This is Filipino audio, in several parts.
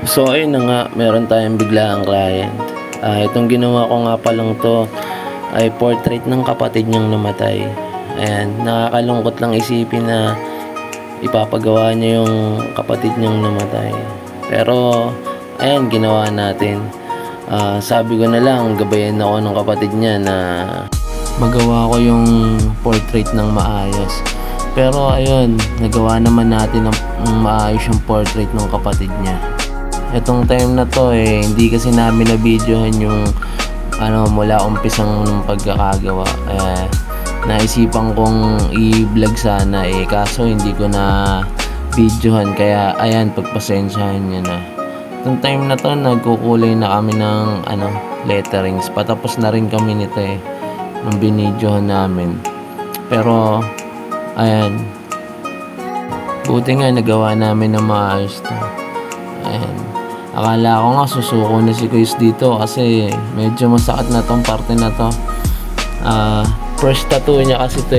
So ayun na nga, meron tayong biglaang client. Itong ginawa ko nga palang to ay portrait ng kapatid niyang namatay. Ayan, nakakalungkot lang isipin na ipapagawa niya yung kapatid niyang namatay. Pero ayan, ginawa natin. Sabi ko na lang, gabayan ako ng kapatid niya na magawa ko yung portrait ng maayos. Pero ayun, nagawa naman natin ng maayos yung portrait ng kapatid niya. Itong time na to hindi kasi namin na-videohan yung mula umpisang pagkakagawa. Naisipan kong i-vlog sana kaso hindi ko na videohan, kaya ayan, pagpasensyahan nyo na. Itong time na to nagkukulay na kami ng letterings. Patapos na rin kami nito nung binidyohan namin. Pero ayan, buti nga nagawa namin na maayos to. Ayan, akala ko nga susuko na si Kuis dito kasi medyo masakit na tong parte na to. First tattoo niya kasi to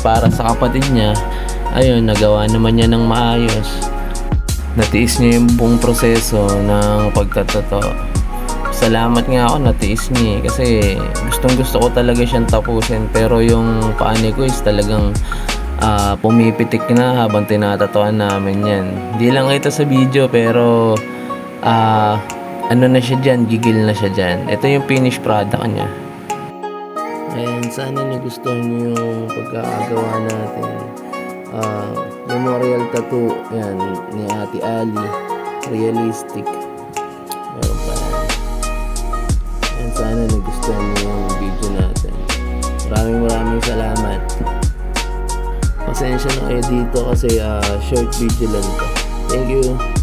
para sa kapatid niya. Ayun, nagawa naman niya ng maayos. Natiis niya yung buong proseso ng pagtatato. Salamat nga ako, natiis niya kasi gustong gusto ko talaga siyang tapusin, pero yung paa ni Kuis talagang pumipitik na habang tinatatuan namin yan. Hindi lang ito sa video, pero na siya dyan, gigil na siya dyan. Ito yung finished product niya. Ayan, sana nagustuhan niyo yung pagkakagawa natin. Memorial tattoo yan ni Ate Ali, realistic. Meron pa yan. Ayan, sana nagustuhan niyo yung video natin. Maraming salamat. Pasensya na kayo dito kasi short video lang to. Thank you.